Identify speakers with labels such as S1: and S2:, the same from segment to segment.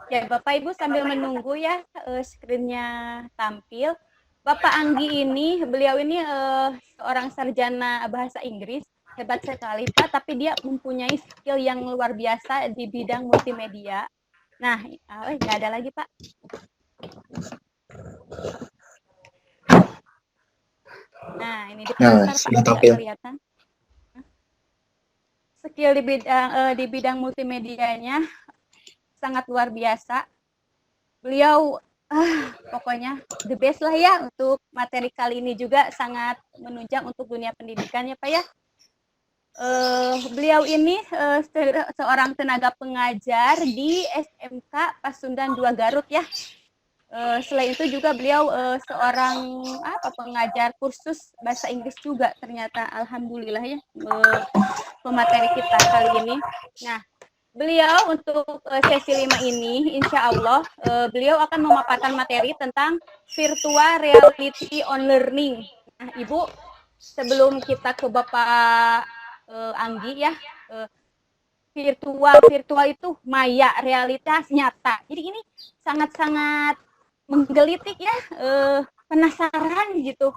S1: Ya, Bapak Ibu sambil menunggu ya screen-nya tampil. Bapak Anggi ini, beliau ini seorang sarjana bahasa Inggris, hebat sekali Pak, tapi dia mempunyai skill yang luar biasa di bidang multimedia. Nah, nggak ada lagi Pak. Nah, ini
S2: Nah,
S1: diperantar Pak,
S2: sudah
S1: nggak
S2: tampil.
S1: kelihatan. Skill di bidang multimedianya sangat luar biasa. Beliau pokoknya the best lah ya untuk materi kali ini, juga sangat menunjang untuk dunia pendidikan ya Pak ya. Beliau ini seorang tenaga pengajar di SMK Pasundan 2 Garut ya. Selain itu juga beliau seorang pengajar kursus bahasa Inggris juga ternyata, alhamdulillah ya, pemateri kita kali ini. Nah, beliau untuk sesi 5 ini, insya Allah beliau akan memaparkan materi tentang virtual reality on learning. Nah, Ibu, sebelum kita ke Bapak Anggi ya, virtual itu maya, realitas nyata. Jadi ini sangat-sangat menggelitik ya, penasaran gitu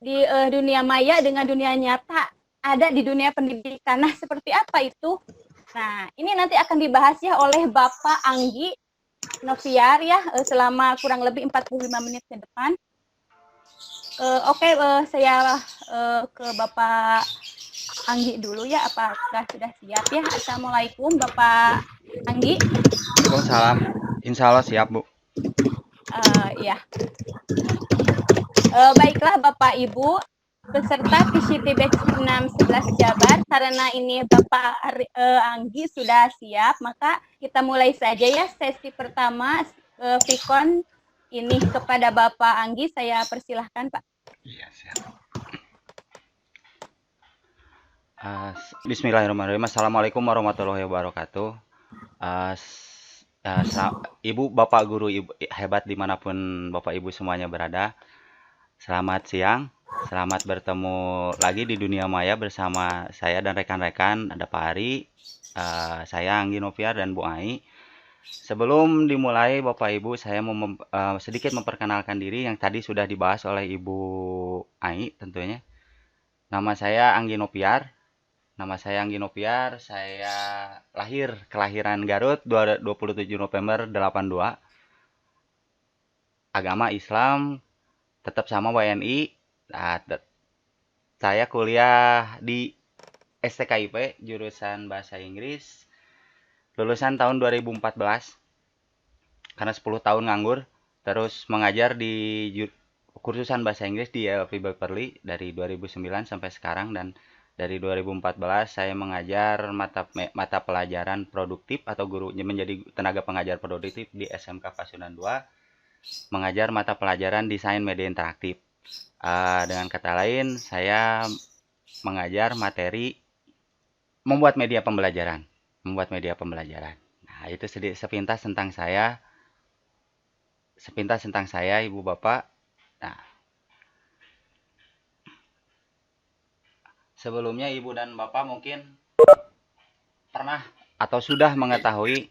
S1: di dunia maya dengan dunia nyata ada di dunia pendidikan. Nah, seperti apa itu? Nah, ini nanti akan dibahas ya oleh Bapak Anggi Noviar ya, selama kurang lebih 45 menit ke depan. Oke, saya ke Bapak Anggi dulu ya, apakah sudah siap ya? Assalamualaikum Bapak Anggi.
S3: Waalaikumsalam. Insya Allah siap, Bu.
S1: Ya, baiklah Bapak Ibu, peserta PCT Batch 611 Jabar, karena ini Bapak Anggi sudah siap, maka kita mulai saja ya sesi pertama Vicon ini kepada Bapak Anggi. Saya persilahkan Pak.
S3: Iya, siap. Bismillahirrahmanirrahim. Assalamualaikum warahmatullahi wabarakatuh. Ibu, Bapak, Guru, Ibu hebat dimanapun Bapak Ibu semuanya berada. Selamat siang. Selamat bertemu lagi di dunia maya bersama saya dan rekan-rekan. Ada Pak Ari, saya Anggi Noviar, dan Bu Ai. Sebelum dimulai, Bapak Ibu, saya mau sedikit memperkenalkan diri yang tadi sudah dibahas oleh Ibu Ai tentunya. Nama saya Anggi Noviar. Saya kelahiran Garut 27 November 82. Agama Islam, tetap sama WNI. Nah, saya kuliah di STKIP jurusan Bahasa Inggris. Lulusan tahun 2014. Karena 10 tahun nganggur, terus mengajar di kursusan bahasa Inggris di LP Berkeley dari 2009 sampai sekarang, dan dari 2014 saya mengajar mata pelajaran produktif atau guru menjadi tenaga pengajar produktif di SMK Pasundan 2, mengajar mata pelajaran desain media interaktif. Dengan kata lain, saya mengajar materi membuat media pembelajaran. Nah, itu sepintas tentang saya. Ibu Bapak. Nah, sebelumnya Ibu dan Bapak mungkin pernah atau sudah mengetahui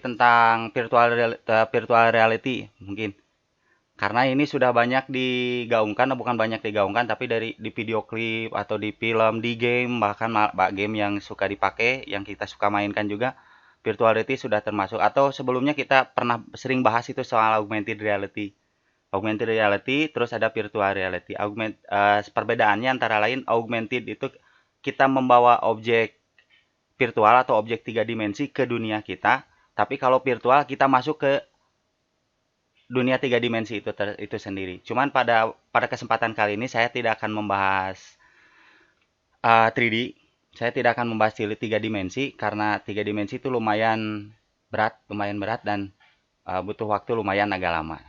S3: tentang virtual reality mungkin. Karena ini sudah banyak digaungkan, bukan banyak digaungkan, tapi di video klip atau di film, di game, bahkan game yang suka dipakai, yang kita suka mainkan juga, virtual reality sudah termasuk. Atau sebelumnya kita pernah sering bahas itu soal augmented reality. Terus ada virtual reality. Perbedaannya antara lain, augmented itu kita membawa objek virtual atau objek 3 dimensi ke dunia kita, tapi kalau virtual kita masuk ke dunia 3 dimensi itu sendiri. Cuman pada kesempatan kali ini saya tidak akan membahas 3D. Saya tidak akan membahas 3 dimensi karena 3 dimensi itu lumayan berat dan butuh waktu lumayan agak lama.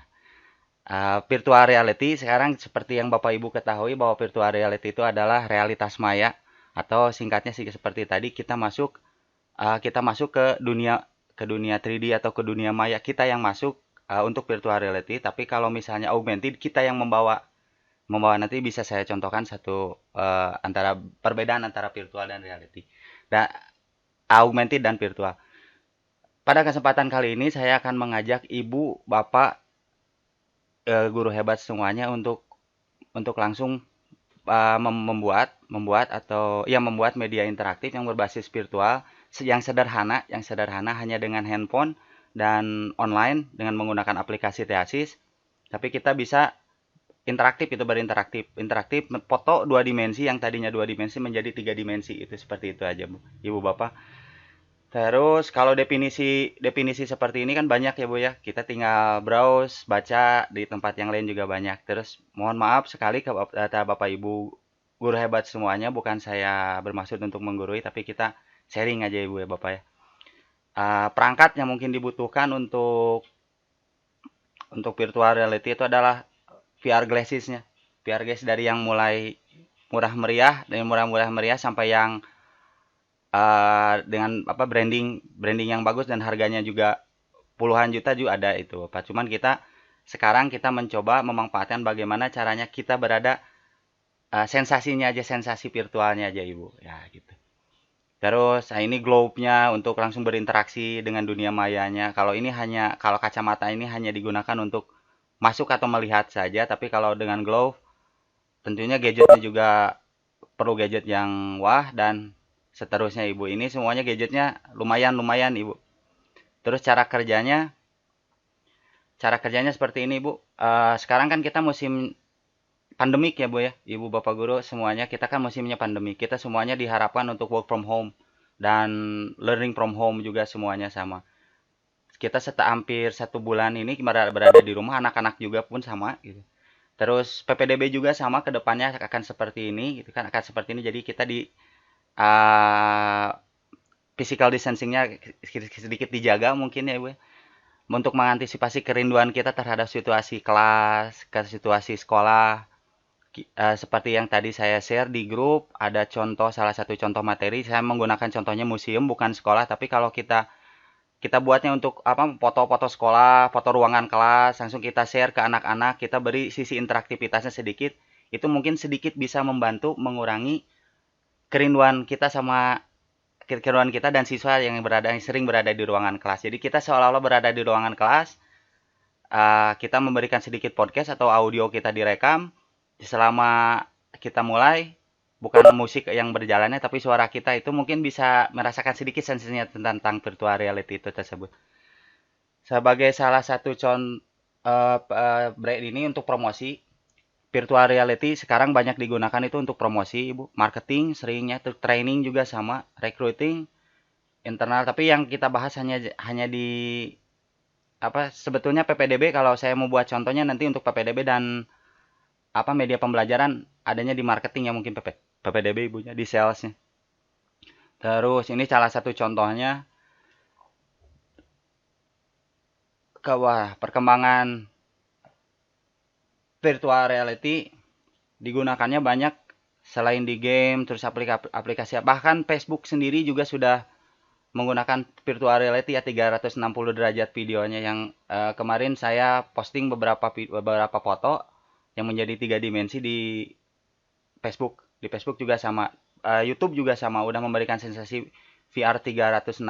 S3: Virtual reality sekarang seperti yang Bapak Ibu ketahui bahwa virtual reality itu adalah realitas maya, atau singkatnya sih seperti tadi, kita masuk ke dunia 3D atau ke dunia maya, kita yang masuk untuk virtual reality. Tapi kalau misalnya augmented, kita yang membawa nanti bisa saya contohkan perbedaan antara virtual dan reality. Dan augmented dan virtual. pada kesempatan kali ini saya akan mengajak ibu, bapak, guru hebat semuanya untuk langsung membuat media interaktif yang berbasis virtual yang sederhana hanya dengan handphone dan online dengan menggunakan aplikasi Theasis. Tapi kita bisa interaktif foto dua dimensi yang tadinya dua dimensi menjadi tiga dimensi, itu seperti itu aja Bu, ibu bapak. Terus kalau definisi definisi seperti ini kan banyak ya Bu ya. Kita tinggal browse, baca di tempat yang lain juga banyak. Terus mohon maaf sekali ke Bapak Ibu guru hebat semuanya, bukan saya bermaksud untuk menggurui, tapi kita sharing aja Ibu ya Bapak ya. Perangkat yang mungkin dibutuhkan untuk virtual reality itu adalah VR glasses-nya. VR glasses dari yang mulai murah meriah sampai yang dengan branding yang bagus dan harganya juga puluhan juta juga ada itu Bapak. Cuman sekarang kita mencoba memanfaatkan bagaimana caranya kita berada sensasinya aja, sensasi virtualnya aja Ibu. Ya gitu. Terus ini globe-nya untuk langsung berinteraksi dengan dunia mayanya. Kalau kacamata ini hanya digunakan untuk masuk atau melihat saja, tapi kalau dengan globe tentunya gadgetnya juga perlu gadget yang wah dan seterusnya Ibu. Ini semuanya gadgetnya lumayan Ibu. Terus cara kerjanya seperti ini Bu. Sekarang kan kita musim pandemik ya Bu ya, Ibu Bapak Guru semuanya, kita kan musimnya pandemik. Kita semuanya diharapkan untuk work from home dan learning from home juga semuanya sama. Kita hampir 1 bulan ini berada di rumah, anak-anak juga pun sama gitu. Terus PPDB juga sama, ke depannya akan seperti ini gitu kan, akan seperti ini. Jadi kita di physical distancing-nya sedikit dijaga mungkin ya Bu ya, untuk mengantisipasi kerinduan kita terhadap situasi kelas, ke situasi sekolah. Seperti yang tadi saya share di grup, ada salah satu contoh materi, saya menggunakan contohnya museum bukan sekolah, tapi kalau kita buatnya untuk foto-foto sekolah, foto ruangan kelas, langsung kita share ke anak-anak, kita beri sisi interaktivitasnya sedikit, itu mungkin sedikit bisa membantu mengurangi kerinduan kita dan siswa yang sering berada di ruangan kelas. Jadi kita seolah-olah berada di ruangan kelas, kita memberikan sedikit podcast atau audio kita direkam, selama kita mulai, bukan musik yang berjalannya, tapi suara kita itu mungkin bisa merasakan sedikit sensasinya tentang virtual reality itu tersebut. Sebagai salah satu brand ini untuk promosi, virtual reality sekarang banyak digunakan itu untuk promosi Ibu, marketing seringnya, training juga sama, recruiting, internal. Tapi yang kita bahas hanya di sebetulnya PPDB. Kalau saya mau buat contohnya nanti untuk PPDB dan media pembelajaran adanya di marketing ya mungkin PPDB Ibunya di salesnya. Terus ini salah satu contohnya perkembangan virtual reality digunakannya banyak selain di game, terus aplikasi, bahkan Facebook sendiri juga sudah menggunakan virtual reality ya, 360 derajat videonya yang kemarin saya posting beberapa foto yang menjadi 3 dimensi di Facebook. Di Facebook juga sama, YouTube juga sama, udah memberikan sensasi VR 360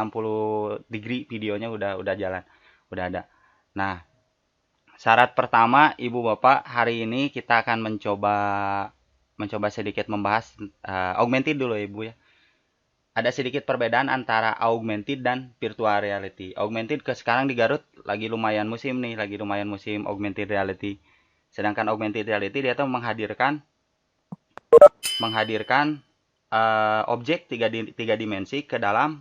S3: degree videonya udah jalan, udah ada. Nah, syarat pertama Ibu Bapak, hari ini kita akan mencoba sedikit membahas augmented dulu ya Ibu ya. Ada sedikit perbedaan antara augmented dan virtual reality. Augmented sekarang di Garut lagi lumayan musim augmented reality. Sedangkan augmented reality dia tuh menghadirkan objek tiga dimensi ke dalam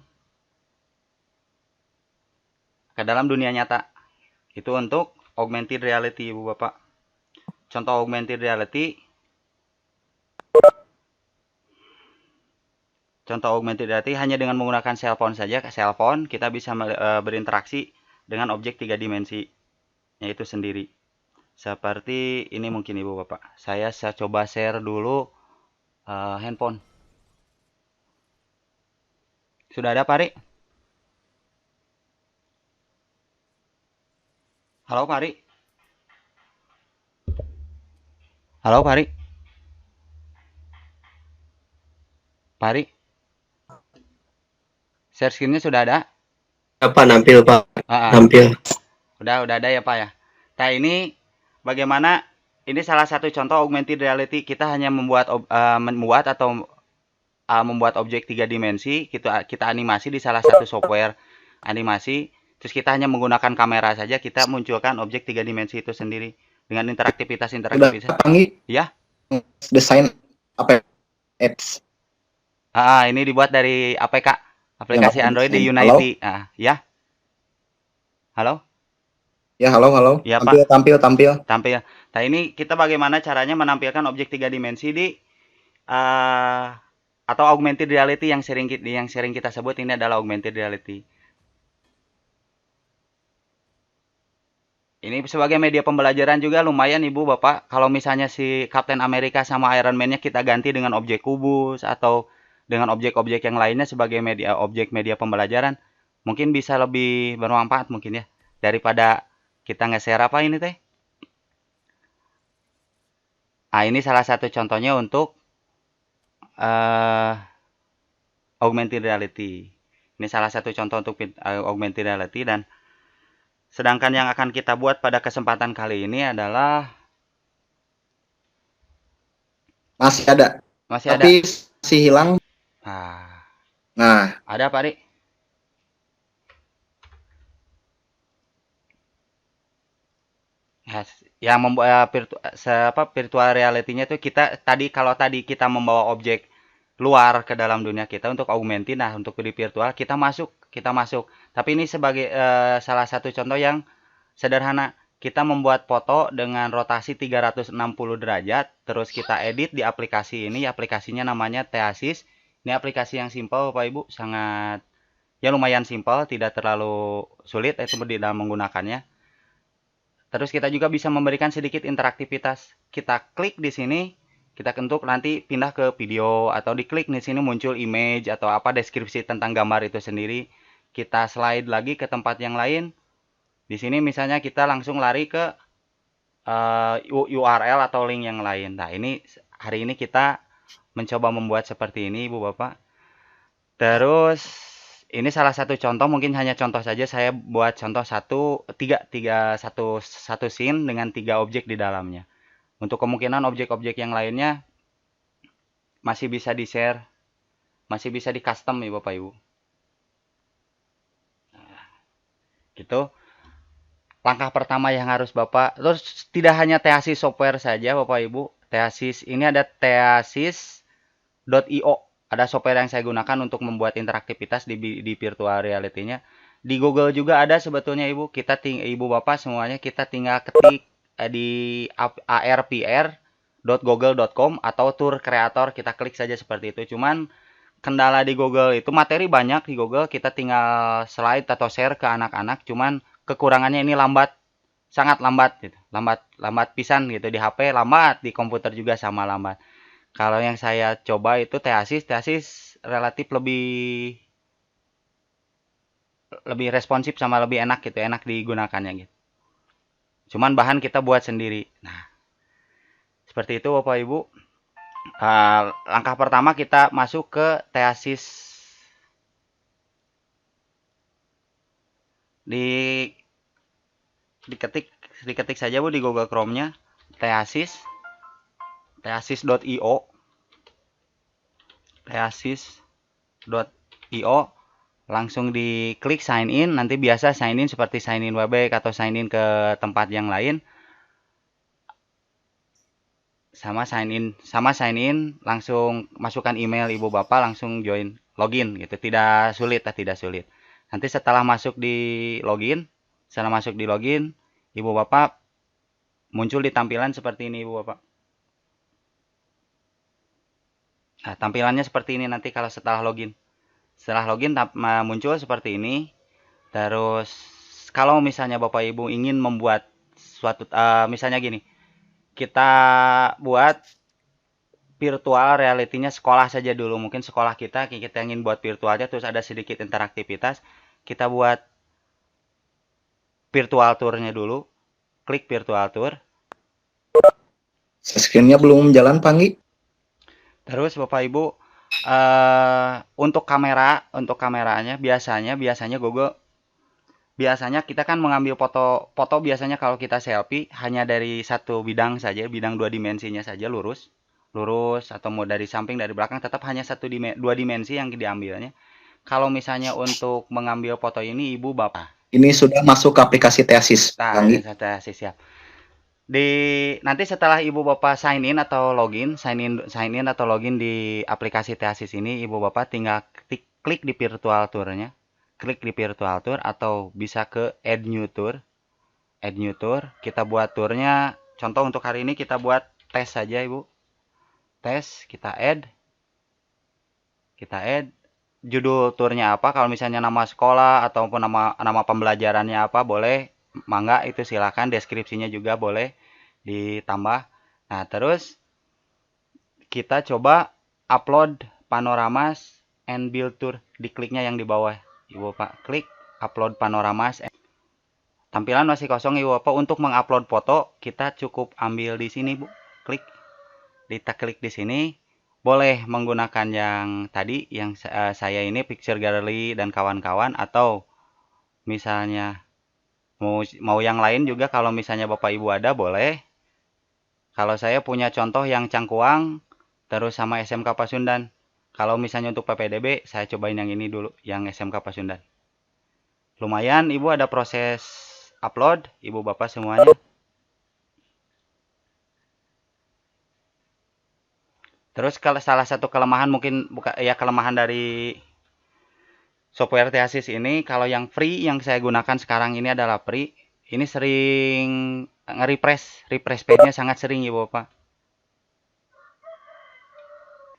S3: dunia nyata. Itu untuk augmented reality Ibu Bapak. Contoh augmented reality hanya dengan menggunakan cellphone saja. Cellphone kita bisa berinteraksi dengan objek 3 dimensi yaitu sendiri. Seperti ini mungkin Ibu Bapak. Saya coba share dulu handphone. Sudah ada Pak Ri? Halo Pak Ri? Halo Pak Ri? Pak Ri? Share screen-nya sudah ada?
S2: Apa nampil Pak?
S3: Ah, ah.
S2: Nampil.
S3: Udah ada ya Pak ya. Nah ini bagaimana? Ini salah satu contoh augmented reality. Kita hanya membuat objek tiga dimensi. Kita animasi di salah satu software animasi. Terus kita hanya menggunakan kamera saja. Kita munculkan objek tiga dimensi itu sendiri dengan interaktivitas.
S2: Udah panggil
S3: Ya.
S2: desain apa apps.
S3: Ini dibuat dari APK, aplikasi
S2: Ya,
S3: Android di
S2: halo.
S3: Unity. Ya. Halo?
S2: Ya, halo.
S3: Ya,
S2: Tampil.
S3: Tampil. Nah, ini kita bagaimana caranya menampilkan objek tiga dimensi di atau augmented reality yang sering kita sebut ini adalah augmented reality. Ini sebagai media pembelajaran juga lumayan Ibu Bapak. Kalau misalnya si Captain America sama Iron Man-nya kita ganti dengan objek kubus atau dengan objek-objek yang lainnya sebagai objek media pembelajaran, mungkin bisa lebih bermanfaat mungkin ya daripada kita nge-share apa ini teh. Ini salah satu contohnya untuk augmented reality. Ini salah satu contoh untuk augmented reality, dan sedangkan yang akan kita buat pada kesempatan kali ini adalah
S2: Masih ada.
S3: Tapi
S2: masih hilang. Nah,
S3: ada Pak Ri? Yang membawa virtual reality-nya itu kalau tadi kita membawa objek luar ke dalam dunia kita untuk augmented, nah untuk di virtual kita masuk. Tapi ini sebagai salah satu contoh yang sederhana. Kita membuat foto dengan rotasi 360 derajat, terus kita edit di aplikasi ini. Aplikasinya namanya Theasis. Ini aplikasi yang simpel Bapak Ibu, sangat ya lumayan simpel, tidak terlalu sulit itu di dalam menggunakannya. Terus kita juga bisa memberikan sedikit interaktivitas. Kita klik di sini, kita ketuk nanti pindah ke video, atau diklik di sini muncul image atau apa deskripsi tentang gambar itu sendiri. Kita slide lagi ke tempat yang lain. Di sini misalnya kita langsung lari ke URL atau link yang lain. Nah, ini hari ini kita mencoba membuat seperti ini Ibu Bapak. Terus ini salah satu contoh, mungkin hanya contoh saja. Saya buat contoh satu scene dengan 3 objek di dalamnya. Untuk kemungkinan objek-objek yang lainnya masih bisa di-share, masih bisa di-custom ya Bapak Ibu. Nah, gitu. Langkah pertama yang harus Bapak, terus tidak hanya Theasis software saja Bapak Ibu. Theasis ini ada theasis.io. Ada software yang saya gunakan untuk membuat interaktivitas di virtual reality-nya. Di Google juga ada sebetulnya Ibu. Ibu Bapak semuanya kita tinggal ketik di arpr.google.com atau tour creator, kita klik saja seperti itu. Cuman kendala di Google itu materi banyak di Google, kita tinggal slide atau share ke anak-anak, cuman kekurangannya ini lambat, sangat lambat gitu. Lambat pisan gitu di HP, lambat di komputer juga sama lambat. Kalau yang saya coba itu Theasis relatif lebih responsif sama lebih enak gitu, enak digunakannya gitu. Cuman bahan kita buat sendiri. Nah, seperti itu Bapak Ibu. Langkah pertama kita masuk ke Theasis. Diketik saja Bu di Google Chrome-nya theasis.io. Theasis.io, langsung diklik sign in. Nanti biasa sign in seperti sign in Webex atau sign in ke tempat yang lain. Sama sign in, langsung masukkan email Ibu Bapak, langsung join, login gitu. Tidak sulit. Nanti setelah masuk di login, Ibu Bapak muncul di tampilan seperti ini Ibu Bapak. Nah, tampilannya seperti ini nanti kalau setelah login. Muncul seperti ini. Terus kalau misalnya Bapak Ibu ingin membuat suatu misalnya gini. Kita buat virtual reality-nya sekolah saja dulu. Mungkin sekolah kita ingin buat virtualnya, terus ada sedikit interaktivitas. Kita buat virtual tour-nya dulu. Klik virtual tour.
S2: Screen-nya belum jalan, Panggi.
S3: Terus Bapak Ibu, untuk kameranya biasanya Google biasanya kita kan mengambil foto biasanya kalau kita selfie hanya dari satu bidang saja, bidang 2 dimensinya saja lurus, atau mau dari samping dari belakang tetap hanya 2 dimensi yang diambilnya. Kalau misalnya untuk mengambil foto ini Ibu Bapak.
S2: Ini sudah masuk ke aplikasi tesis,
S3: Nah,
S2: Panggi.
S3: ini sudah siap. Nanti setelah Ibu Bapak sign in atau login di aplikasi Teasis ini, Ibu Bapak tinggal klik di virtual tour-nya. Klik di virtual tour atau bisa ke add new tour. Add new tour, kita buat turnya. Contoh untuk hari ini kita buat tes saja, Ibu. Tes, kita add. Judul turnya apa? Kalau misalnya nama sekolah ataupun nama pembelajarannya apa, boleh. Mangga itu silakan, deskripsinya juga boleh ditambah. Nah, terus kita coba upload panoramas and build tour. Dikliknya yang di bawah, Ibu Bapak. Klik upload panoramas. Tampilan masih kosong, Ibu Bapak. Untuk mengupload foto, kita cukup ambil di sini, Bu. Kita klik di sini. Boleh menggunakan yang tadi, yang saya ini, Picture Gallery dan kawan-kawan. Atau misalnya mau yang lain juga, kalau misalnya Bapak Ibu ada, boleh. Kalau saya punya contoh yang Cangkuang, terus sama SMK Pasundan. Kalau misalnya untuk PPDB, saya cobain yang ini dulu, yang SMK Pasundan. Lumayan, Ibu ada proses upload, Ibu Bapak semuanya. Terus kalau salah satu kelemahan mungkin kelemahan dari software Teasis ini, kalau yang free yang saya gunakan sekarang ini adalah free. Ini sering refresh page-nya sangat sering, Ibu Bapak.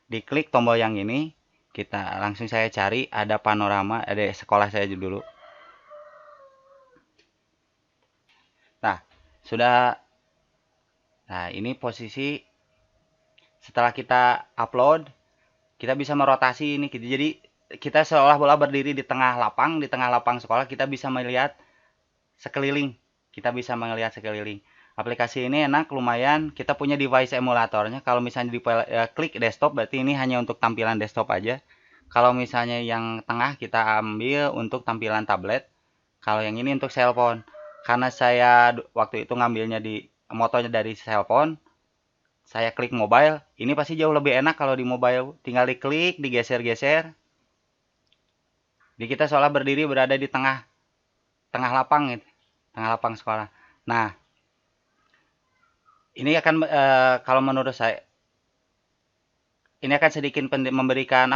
S3: Diklik tombol yang ini, kita langsung saya cari ada panorama, ada sekolah saya dulu. Nah, sudah. Nah, ini posisi setelah kita upload, kita bisa merotasi ini. Jadi kita seolah-olah berdiri di tengah lapang sekolah, kita bisa melihat sekeliling. Aplikasi ini enak, lumayan. Kita punya device emulatornya. Kalau misalnya klik desktop, berarti ini hanya untuk tampilan desktop aja. Kalau misalnya yang tengah kita ambil untuk tampilan tablet. Kalau yang ini untuk cellphone. Karena saya waktu itu ngambilnya motonya dari cellphone, saya klik mobile. Ini pasti jauh lebih enak kalau di mobile. Tinggal diklik, digeser-geser. Jadi kita seolah berdiri berada di tengah lapang gitu. Tengah lapang sekolah. Nah, ini akan kalau menurut saya ini akan sedikit memberikan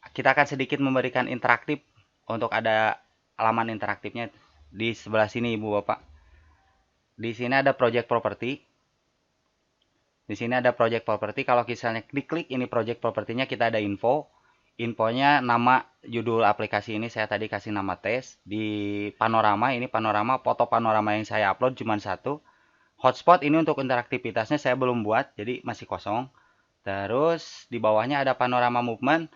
S3: kita akan sedikit memberikan interaktif. Untuk ada halaman interaktifnya di sebelah sini, Ibu Bapak. Di sini ada project property. Kalau misalnya diklik ini project propertinya, kita ada infonya, nama, judul aplikasi ini saya tadi kasih nama tes. Di panorama, ini panorama, foto panorama yang saya upload cuma satu. Hotspot ini untuk interaktivitasnya saya belum buat, jadi masih kosong. Terus di bawahnya ada panorama movement.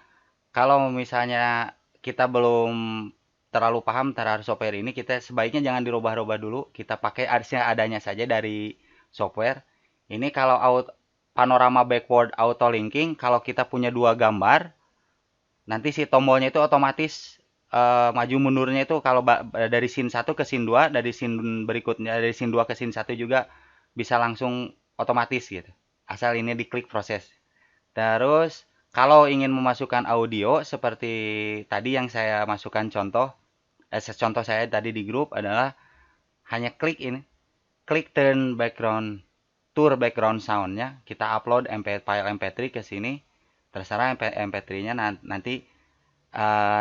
S3: Kalau misalnya kita belum terlalu paham terhadap software ini, kita sebaiknya jangan dirubah-rubah dulu. Kita pakai adanya saja dari software. Ini kalau panorama backward auto linking, kalau kita punya 2 gambar, nanti si tombolnya itu otomatis maju mundurnya itu kalau dari scene 1 ke scene 2, dari scene berikutnya, dari scene 2 ke scene 1 juga bisa langsung otomatis gitu. Asal ini diklik proses. Terus kalau ingin memasukkan audio seperti tadi yang saya masukkan contoh saya tadi di grup adalah hanya klik ini. Klik turn background sound-nya, kita upload file MP3 ke sini. Terserah MP3-nya nanti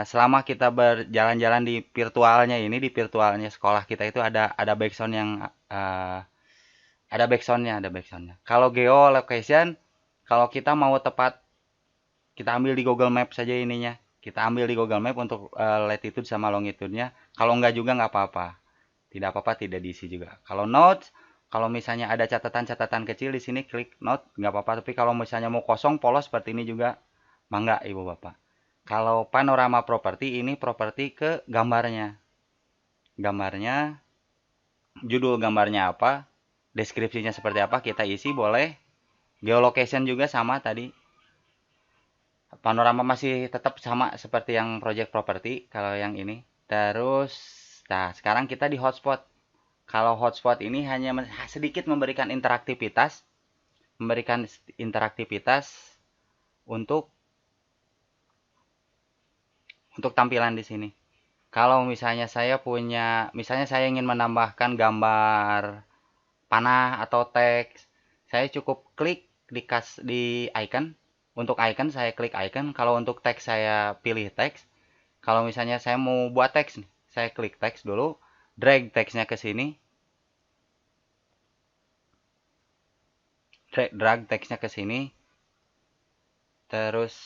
S3: selama kita berjalan-jalan di virtualnya sekolah kita itu ada backsound yang ada backsoundnya. Kalau geolocation, kalau kita mau tepat, kita ambil di Google Map saja ininya. Kita ambil di Google Map untuk latitude sama longitude-nya. Kalau enggak juga nggak apa-apa. Tidak apa-apa, tidak diisi juga. Kalau notes, kalau misalnya ada catatan-catatan kecil di sini, klik note, nggak apa-apa. Tapi kalau misalnya mau kosong, polos seperti ini juga, mangga Ibu Bapak. Kalau panorama properti, ini properti ke gambarnya. Judul gambarnya apa, deskripsinya seperti apa, kita isi boleh. Geolocation juga sama tadi. Panorama masih tetap sama seperti yang project property kalau yang ini. Terus, nah sekarang kita di hotspot. Kalau hotspot ini hanya sedikit memberikan interaktivitas untuk tampilan di sini. Kalau misalnya saya ingin menambahkan gambar panah atau teks, saya cukup klik di icon. Untuk icon saya klik icon. Kalau untuk teks saya pilih teks. Kalau misalnya saya mau buat teks, saya klik teks dulu, drag teksnya ke sini, drag teksnya ke sini, terus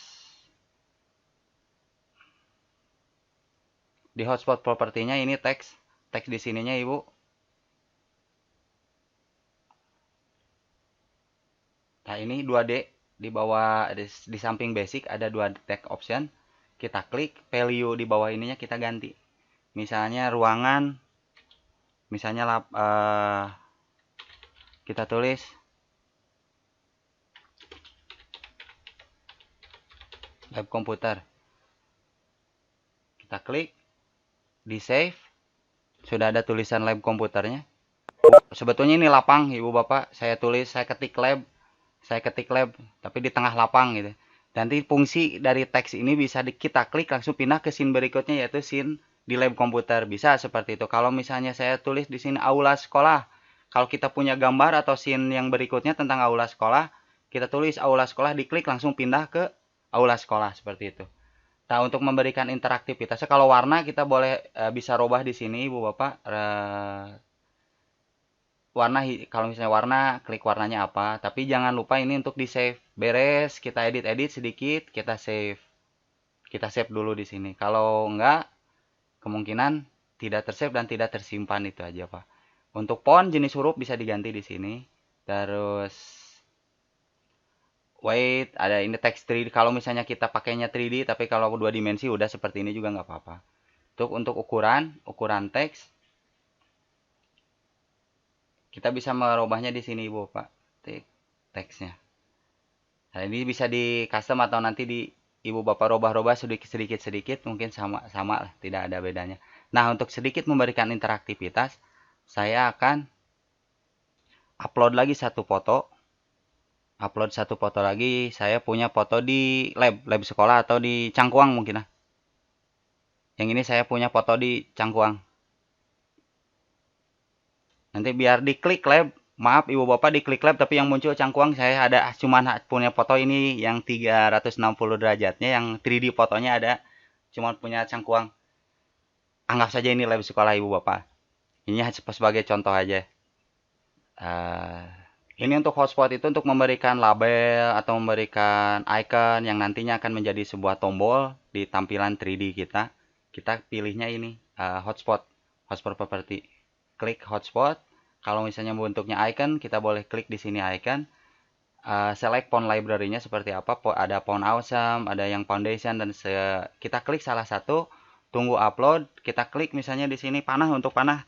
S3: di hotspot propertinya ini teks di sininya ibu. Nah ini 2D di bawah di samping basic ada 2 text option. Kita klik value di bawah ininya kita ganti. Misalnya ruangan, misalnya kita tulis lab komputer. Kita klik di save. Sudah ada tulisan lab komputernya. Sebetulnya ini lapang ibu bapak. Saya ketik lab, tapi di tengah lapang gitu. Nanti fungsi dari teks ini bisa kita klik langsung pindah ke scene berikutnya, yaitu scene di lab komputer. Bisa seperti itu. Kalau misalnya saya tulis di sini aula sekolah, kalau kita punya gambar atau scene yang berikutnya tentang aula sekolah, kita tulis aula sekolah, diklik langsung pindah ke aula sekolah seperti itu. Nah, untuk memberikan interaktivitasnya, kalau warna kita boleh bisa robah di sini ibu bapak. Kalau misalnya warna, klik warnanya apa, tapi jangan lupa ini untuk di save. Beres kita edit sedikit, kita save dulu di sini. Kalau enggak, kemungkinan tidak tersave dan tidak tersimpan. Itu aja pak. Untuk font jenis huruf bisa diganti di sini. Terus wait, ada ini text 3D. Kalau misalnya kita pakainya 3D, tapi kalau 2 dimensi udah seperti ini juga nggak apa-apa. Untuk ukuran teks, kita bisa merubahnya di sini ibu pak, teksnya. Nah, ini bisa di custom atau nanti ibu bapak robah-robah sedikit mungkin sama lah, tidak ada bedanya. Nah, untuk sedikit memberikan interaktivitas, saya akan upload satu foto lagi. Saya punya foto di lab sekolah atau di Cangkuang mungkin lah. Yang ini saya punya foto di Cangkuang. Nanti biar diklik lab, maaf ibu bapak diklik lab tapi yang muncul Cangkuang, saya cuman punya foto ini yang 360 derajatnya, yang 3D fotonya ada, cuman punya Cangkuang. Anggap saja ini lab sekolah ibu bapak. Ini sebagai contoh aja. Ini untuk hotspot itu untuk memberikan label atau memberikan icon yang nantinya akan menjadi sebuah tombol di tampilan 3D kita. Kita pilihnya ini hotspot property. Klik hotspot. Kalau misalnya bentuknya icon, kita boleh klik di sini icon. Select font library-nya seperti apa. Ada font awesome, ada yang foundation, dan kita klik salah satu. Tunggu upload. Kita klik misalnya di sini panah. Untuk panah,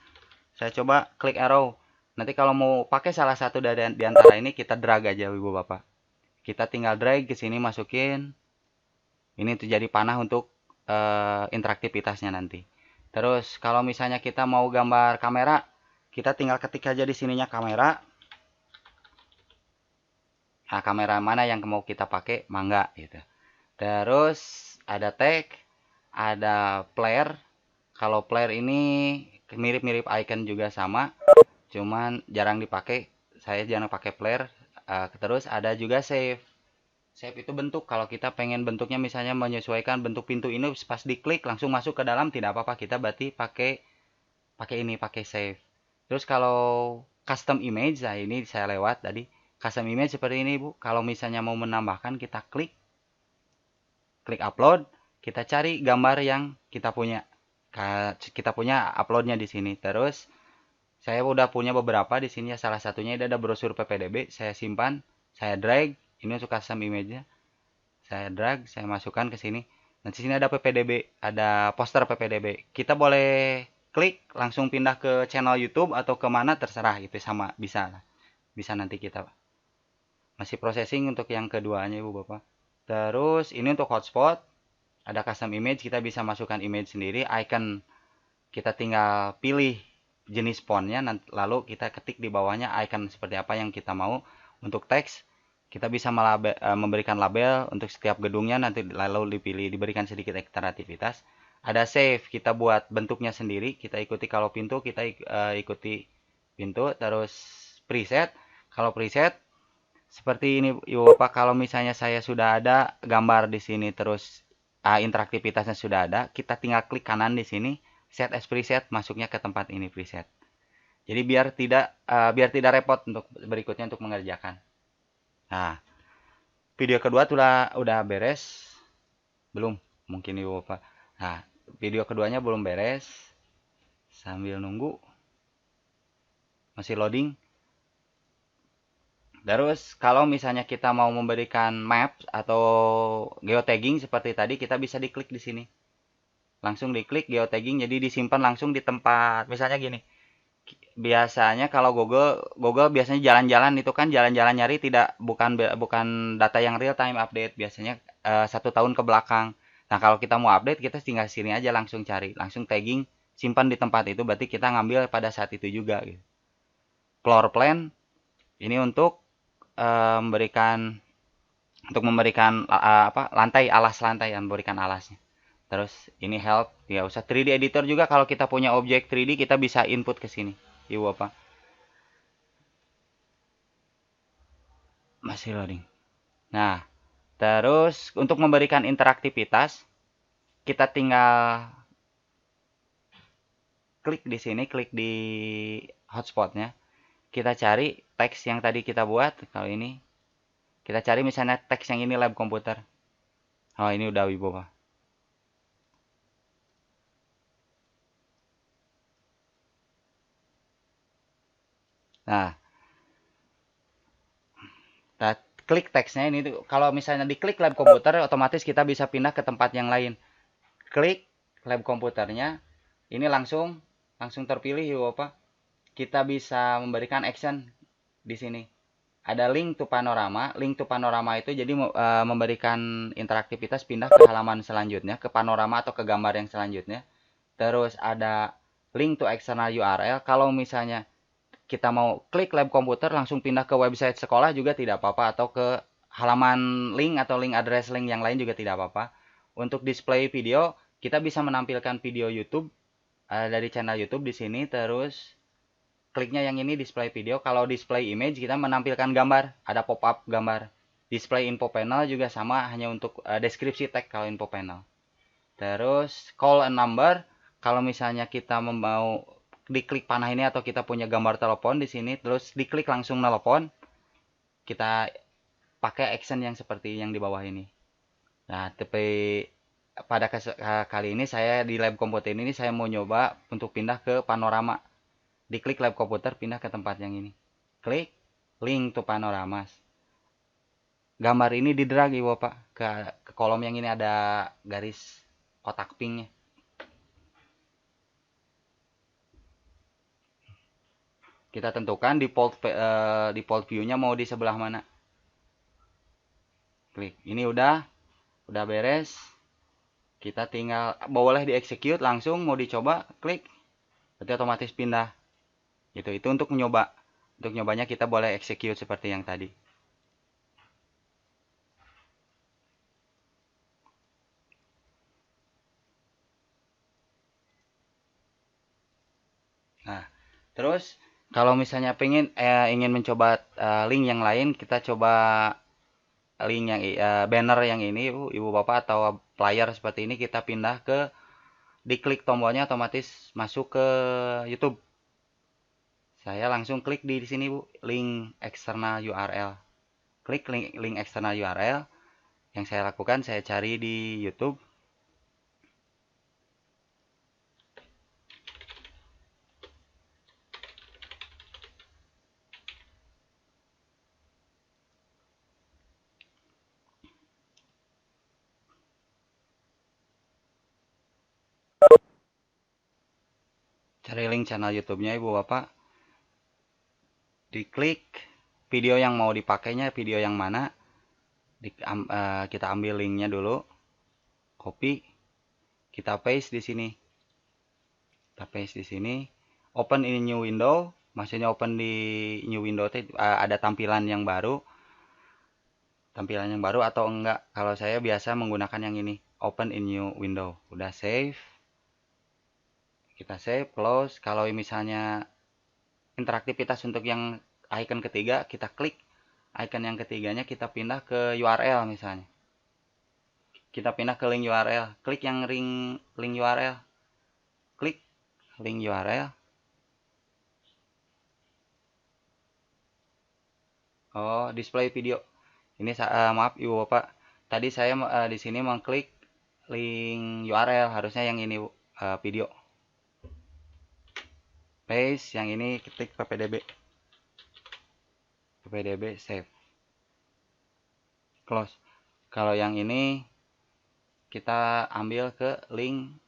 S3: saya coba klik arrow. Nanti kalau mau pakai salah satu di antara ini, kita drag aja ibu bapak. Kita tinggal drag ke sini, masukin. Ini tuh jadi panah untuk interaktivitasnya nanti. Terus kalau misalnya kita mau gambar kamera, kita tinggal ketik aja di sininya kamera. Nah, kamera mana yang mau kita pakai, mangga gitu. Terus ada tag, ada player. Kalau player ini mirip-mirip icon juga sama, cuman jarang dipakai. Saya jarang pakai player. Terus ada juga save. Save itu bentuk. Kalau kita pengen bentuknya misalnya menyesuaikan bentuk pintu ini, pas diklik langsung masuk ke dalam, tidak apa-apa. Kita berarti pakai save. Terus kalau custom image, nah ini saya lewat tadi. Custom image seperti ini bu. Kalau misalnya mau menambahkan, kita klik upload. Kita cari gambar yang kita punya. Uploadnya di sini. Terus saya udah punya beberapa di sini. Salah satunya ini ada brosur PPDB. Saya simpan. Saya drag. Ini untuk custom image-nya. Saya drag. Saya masukkan ke sini. Nah, di sini ada PPDB. Ada poster PPDB. Kita boleh klik langsung pindah ke channel YouTube atau kemana terserah, itu sama, bisa nanti kita masih processing untuk yang keduanya ibu bapak. Terus ini untuk hotspot, ada custom image, kita bisa masukkan image sendiri. Icon kita tinggal pilih jenis fontnya, lalu kita ketik di bawahnya icon seperti apa yang kita mau. Untuk teks kita bisa memberikan label untuk setiap gedungnya, nanti lalu diberikan sedikit kreativitas. Ada save, kita buat bentuknya sendiri, kita ikuti. Kalau pintu kita ikuti pintu. Terus preset, kalau preset seperti ini Ibu Bapak. Kalau misalnya saya sudah ada gambar di sini, terus interaktivitasnya sudah ada, kita tinggal klik kanan di sini, set as preset, masuknya ke tempat ini preset. Jadi biar tidak repot untuk berikutnya untuk mengerjakan. Nah, video kedua udah beres belum? Mungkin Ibu Bapak. Nah, video keduanya belum beres. Sambil nunggu, masih loading. Terus kalau misalnya kita mau memberikan map atau geotagging seperti tadi, kita bisa diklik di sini. Langsung diklik geotagging, jadi disimpan langsung di tempat. Misalnya gini. Biasanya kalau Google biasanya jalan-jalan itu kan jalan-jalan nyari, bukan data yang real time update, biasanya 1 tahun ke belakang. Nah, kalau kita mau update, kita tinggal sini aja langsung cari, langsung tagging, simpan di tempat itu, berarti kita ngambil pada saat itu juga gitu. Floor plan ini untuk memberikan lantai, alas lantai, yang memberikan alasnya. Terus ini help, ya usah 3D editor juga. Kalau kita punya objek 3D, kita bisa input ke sini. Ibu apa? Masih loading. Nah, terus untuk memberikan interaktivitas, kita tinggal klik di sini, klik di hotspotnya. Kita cari teks yang tadi kita buat. Kalau ini, kita cari misalnya teks yang ini lab komputer. Oh, ini udah Wibowo. Nah, kita klik teksnya ini. Kalau misalnya diklik lab komputer, otomatis kita bisa pindah ke tempat yang lain. Klik lab komputernya, ini langsung terpilih ya Bapak. Kita bisa memberikan action di sini. Ada link to panorama. Link to panorama itu jadi memberikan interaktivitas pindah ke halaman selanjutnya, ke panorama atau ke gambar yang selanjutnya. Terus ada link to external URL. Kalau misalnya kita mau klik lab komputer langsung pindah ke website sekolah juga tidak apa-apa, atau ke halaman link atau link address link yang lain juga tidak apa-apa. Untuk display video, kita bisa menampilkan video YouTube dari channel YouTube di sini. Terus kliknya yang ini display video. Kalau display image, kita menampilkan gambar, ada pop-up gambar. Display info panel juga sama, hanya untuk deskripsi tag kalau info panel. Terus call a number, kalau misalnya kita mau diklik panah ini atau kita punya gambar telepon di sini, terus diklik langsung nelpon, kita pakai action yang seperti yang di bawah ini. Nah, tapi pada kali ini saya di lab komputer ini saya mau nyoba untuk pindah ke panorama. Diklik lab komputer, pindah ke tempat yang ini. Klik link to panoramas. Gambar ini di drag ya Bapak ke kolom yang ini, ada garis kotak pinknya. Kita tentukan default view-nya mau di sebelah mana. Klik. Ini udah beres. Kita tinggal boleh di execute langsung, mau dicoba klik. Berarti otomatis pindah. Itu untuk mencoba. Untuk nyobanya kita boleh execute seperti yang tadi. Nah, terus kalau misalnya ingin mencoba link yang lain, kita coba link yang banner yang ini Ibu Bapak, atau flyer seperti ini, kita pindah ke, diklik tombolnya otomatis masuk ke YouTube. Saya langsung klik di sini Bu, link external URL. Klik link external URL. Yang saya lakukan, saya cari di YouTube. Cari link channel YouTube-nya Ibu Bapak. Diklik video yang mau dipakainya, video yang mana. Kita ambil linknya dulu, copy, kita paste di sini. Kita paste di sini, open in new window, maksudnya open di new window ada tampilan yang baru. Atau enggak, kalau saya biasa menggunakan yang ini, open in new window. Udah save, kita save, close. Kalau misalnya interaktivitas untuk yang icon ketiga, kita klik icon yang ketiganya, kita pindah ke URL misalnya. Kita pindah ke link URL, klik yang link URL, klik link URL. Oh, display video. Ini maaf Ibu Bapak, tadi saya di sini mengklik link URL, harusnya yang ini video. Paste, yang ini ketik ppdb, save, close. Kalau yang ini kita ambil ke link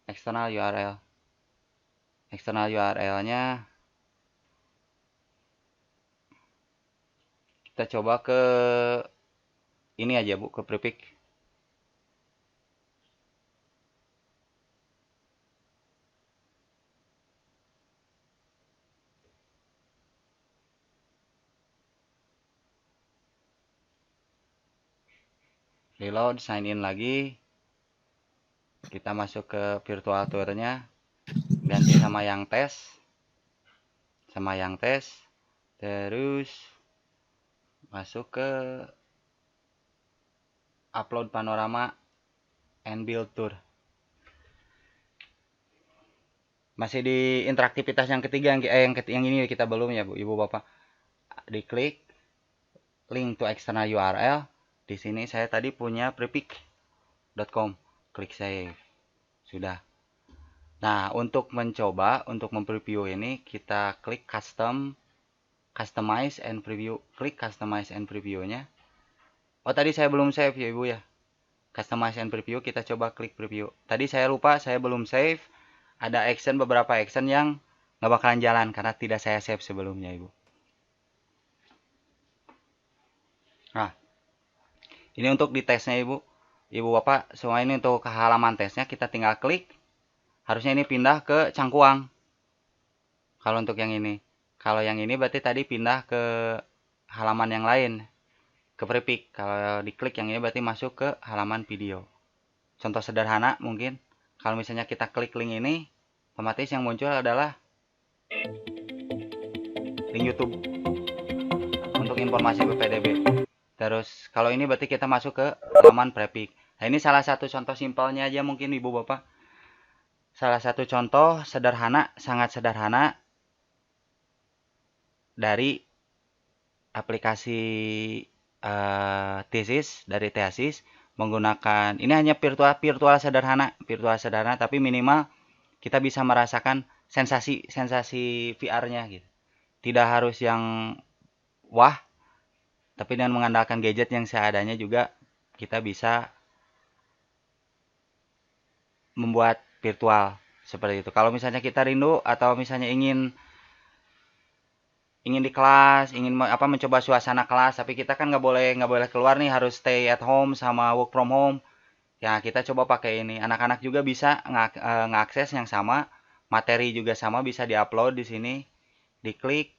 S3: external URL. External URL-nya kita coba ke ini aja Bu, ke prefix. Reload, sign in lagi. Kita masuk ke virtual tour-nya, ganti sama yang tes. Terus masuk ke upload panorama and build tour. Masih di interaktivitas yang ketiga, yang ini kita belum ya Bu, Ibu Bapak. Diklik link to external URL. Di sini saya tadi punya prefix.com. Klik save. Sudah. Nah, untuk mencoba, untuk mempreview ini, kita klik customize and preview. Klik customize and preview-nya. Oh, tadi saya belum save ya Ibu ya. Customize and preview, kita coba klik preview. Tadi saya lupa, saya belum save. Ada beberapa action yang nggak bakalan jalan karena tidak saya save sebelumnya Ibu. Nah, ini untuk di tesnya Ibu. Ibu Bapak, semua ini untuk halaman tesnya, kita tinggal klik. Harusnya ini pindah ke Cangkuang. Kalau untuk yang ini. Kalau yang ini berarti tadi pindah ke halaman yang lain. Ke prefix. Kalau diklik yang ini berarti masuk ke halaman video. Contoh sederhana mungkin. Kalau misalnya kita klik link ini, otomatis yang muncul adalah link YouTube untuk informasi PPDB. Terus kalau ini berarti kita masuk ke halaman prefix. Nah, ini salah satu contoh simpelnya aja mungkin Ibu Bapak. Salah satu contoh sederhana, sangat sederhana dari aplikasi Thesis menggunakan, ini hanya virtual sederhana tapi minimal kita bisa merasakan sensasi VR-nya gitu. Tidak harus yang wah, tapi dengan mengandalkan gadget yang seadanya juga kita bisa membuat virtual seperti itu. Kalau misalnya kita rindu atau misalnya ingin di kelas, ingin mencoba suasana kelas, tapi kita kan nggak boleh keluar nih, harus stay at home sama work from home. Ya, kita coba pakai ini. Anak-anak juga bisa ngakses yang sama, materi juga sama, bisa diupload di sini. Diklik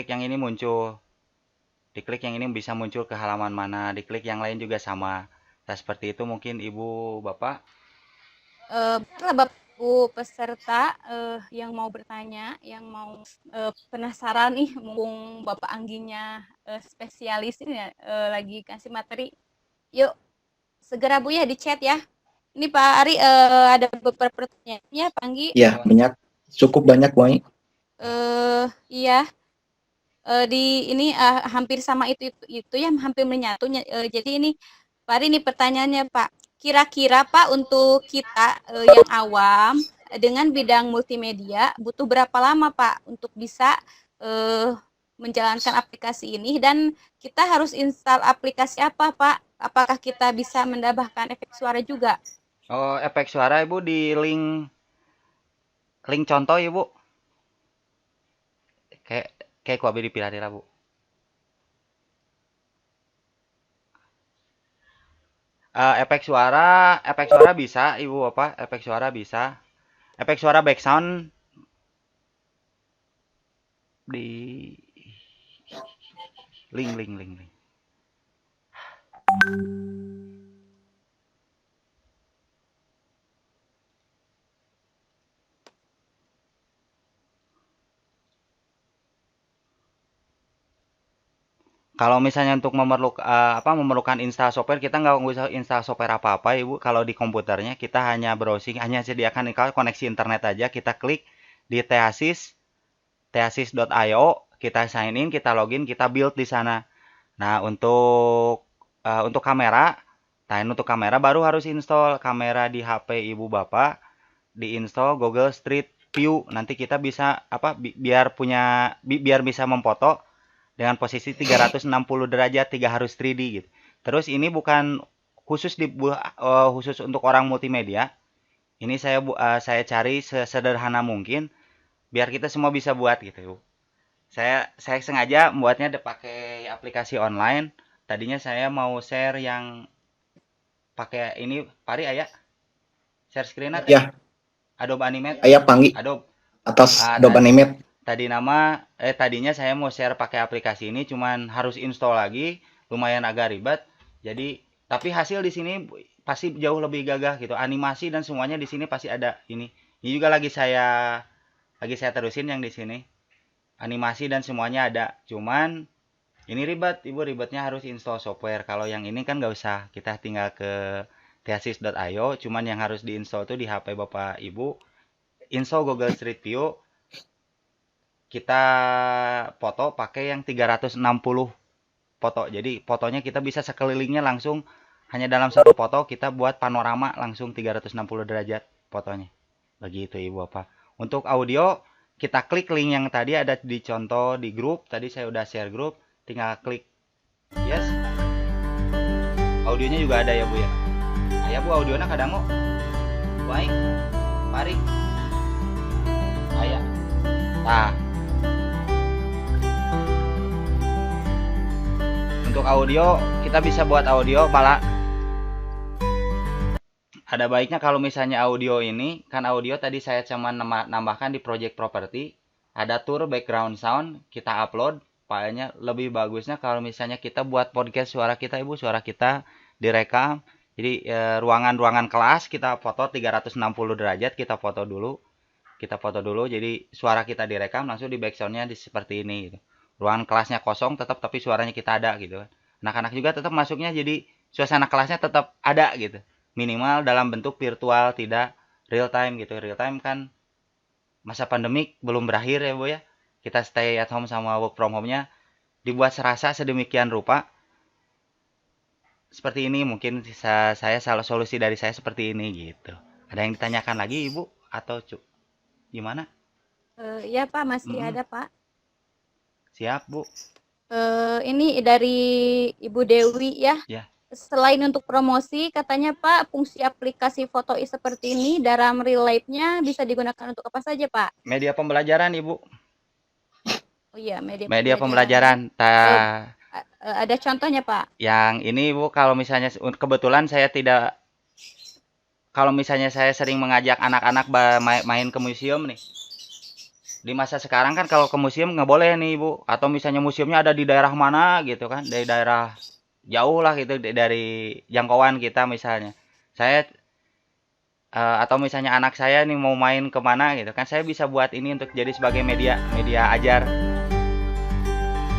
S3: yang ini muncul. Diklik yang ini bisa muncul ke halaman mana, diklik yang lain juga sama. Nah, seperti itu mungkin Ibu Bapak.
S1: Bapak Bu peserta yang mau bertanya, yang mau penasaran nih, mumpung Bapak Angginya spesialis ini ya, lagi kasih materi. Yuk, segera Bu ya di chat ya. Ini Pak Ari ada beberapa pertanyaan ya Pak Anggi.
S2: Ya, cukup banyak, Wai.
S1: Iya. Di ini hampir sama itu ya, hampir menyatu. Jadi ini Pak Ari, ini pertanyaannya Pak. Kira-kira Pak, untuk kita yang awam dengan bidang multimedia butuh berapa lama Pak untuk bisa menjalankan aplikasi ini, dan kita harus install aplikasi apa Pak? Apakah kita bisa menambahkan efek suara juga?
S3: Oh, efek suara Ibu di link contoh Ibu. Kayak kuabe dipilih lah Bu. efek suara bisa, Ibu Bapak, efek suara bisa. Efek suara background di link. Kalau misalnya untuk memerlukan install software, kita nggak usah install software apa-apa, Ibu. Kalau di komputernya kita hanya browsing, hanya sediakan koneksi internet aja. Kita klik di theasis.io, kita sign in, kita login, kita build di sana. Nah, untuk kamera, untuk kamera baru harus install kamera di HP Ibu Bapak, diinstal Google Street View. Nanti kita bisa biar bisa memfoto dengan posisi 360 derajat, 3 harus 3D gitu. Terus ini bukan khusus untuk orang multimedia. Ini saya cari sesederhana mungkin biar kita semua bisa buat gitu. Saya sengaja membuatnya pakai aplikasi online. Tadinya saya mau share yang pakai ini Pari aya share screen atau
S2: Ya,
S3: Adobe Animate.
S2: ayah panggil
S3: Adobe.
S2: atas
S3: Ah,
S2: Adobe Animate.
S3: Tadinya saya mau share pakai aplikasi ini, cuman harus install lagi, lumayan agak ribet. Jadi, tapi hasil di sini pasti jauh lebih gagah gitu. Animasi dan semuanya di sini pasti ada ini. Ini juga lagi saya terusin yang di sini. Animasi dan semuanya ada. Cuman ini ribet, Ibu, ribetnya harus install software. Kalau yang ini kan nggak usah. Kita tinggal ke theasis.io, cuman yang harus diinstal tuh di HP Bapak Ibu. Install Google Street View, kita foto pakai yang 360 foto. Jadi fotonya kita bisa sekelilingnya langsung, hanya dalam satu foto kita buat panorama langsung 360 derajat fotonya. Begitu Ibu Bapak. Untuk audio, kita klik link yang tadi ada di contoh di grup. Tadi saya udah share grup, tinggal klik yes. Audionya juga ada ya Bu ya. Aya Bu audionya kadang kok. Baik. Mari. Aya. Nah, untuk audio, kita bisa buat audio malah ada baiknya kalau misalnya audio ini, kan audio tadi saya cuma nambahkan di project property, ada tour background sound, kita upload filenya. Lebih bagusnya kalau misalnya kita buat podcast suara kita Ibu, suara kita direkam. Jadi ruangan-ruangan kelas kita foto 360 derajat, kita foto dulu. Jadi suara kita direkam langsung di backsoundnya seperti ini gitu. Ruangan kelasnya kosong tetap tapi suaranya kita ada gitu. Anak-anak juga tetap masuknya, jadi suasana kelasnya tetap ada gitu. Minimal dalam bentuk virtual, tidak real time gitu. Real time kan masa pandemik belum berakhir ya Bu ya. Kita stay at home sama work from home-nya dibuat serasa sedemikian rupa. Seperti ini mungkin saya salah solusi dari saya seperti ini gitu. Ada yang ditanyakan lagi Ibu atau gimana?
S1: Ya Pak, masih
S3: Mm-mm.
S1: ada Pak.
S3: Siap Bu.
S1: Ini dari Ibu Dewi ya.
S3: Ya.
S1: Selain untuk promosi, katanya Pak, fungsi aplikasi foto seperti ini dalam real life-nya bisa digunakan untuk apa saja Pak?
S3: Media pembelajaran Ibu.
S1: Oh iya,
S3: Media pembelajaran.
S1: Ada contohnya Pak?
S3: Yang ini Bu, kalau misalnya kebetulan kalau misalnya saya sering mengajak anak-anak main ke museum nih. Di masa sekarang kan kalau ke museum nggak boleh nih Ibu. Atau misalnya museumnya ada di daerah mana gitu kan. Dari daerah jauh lah gitu, dari jangkauan kita misalnya. Atau misalnya anak saya nih mau main kemana gitu kan. Saya bisa buat ini untuk jadi sebagai media ajar.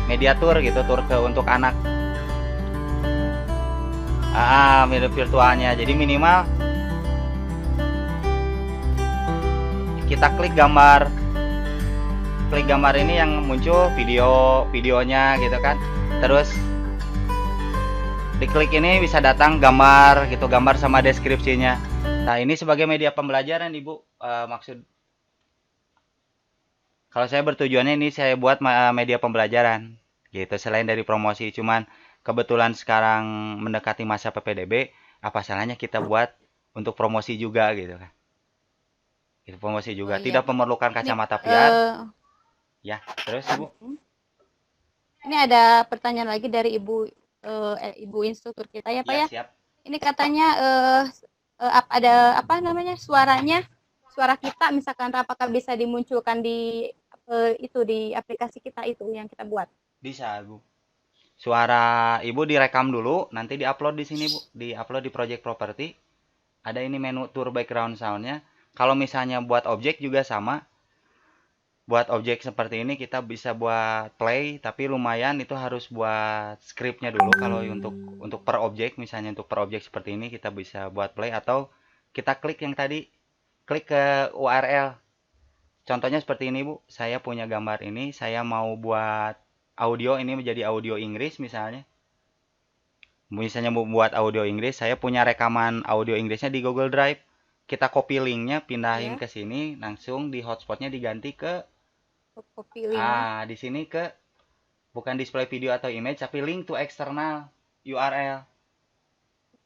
S3: Media tour gitu, untuk anak. Media virtualnya. Jadi minimal kita klik gambar ini yang muncul videonya gitu kan. Terus diklik ini bisa datang gambar gitu, gambar sama deskripsinya. Nah, ini sebagai media pembelajaran Ibu. Maksud kalau saya bertujuannya ini saya buat media pembelajaran gitu, selain dari promosi. Cuman kebetulan sekarang mendekati masa PPDB, apa salahnya kita buat untuk promosi juga gitu kan. Itu promosi juga.
S1: Iya.
S3: Tidak memerlukan kacamata VR. Ya, terus Ibu.
S1: Ini ada pertanyaan lagi dari Ibu instruktur kita ya Pak ya.
S3: Siap.
S1: Ini katanya ada apa namanya suaranya, suara kita misalkan apakah bisa dimunculkan di itu di aplikasi kita itu yang kita buat.
S3: Bisa, Bu. Suara Ibu direkam dulu, nanti diupload di sini, Bu. Diupload di Project Property. Ada ini menu tour background soundnya. Kalau misalnya buat objek juga sama. Buat objek seperti ini kita bisa buat play, tapi lumayan itu harus buat scriptnya dulu. Kalau untuk per objek, misalnya untuk per objek seperti ini kita bisa buat play atau kita klik yang tadi, klik ke URL. Contohnya seperti ini, Bu. Saya punya gambar ini, saya mau buat audio ini menjadi audio Inggris misalnya. Misalnya mau buat audio Inggris, saya punya rekaman audio Inggrisnya di Google Drive. Kita copy linknya, pindahin
S1: Ya,
S3: ke sini, langsung di hotspotnya diganti ke
S1: copy linknya.
S3: di sini ke bukan display video atau image, tapi link to external URL.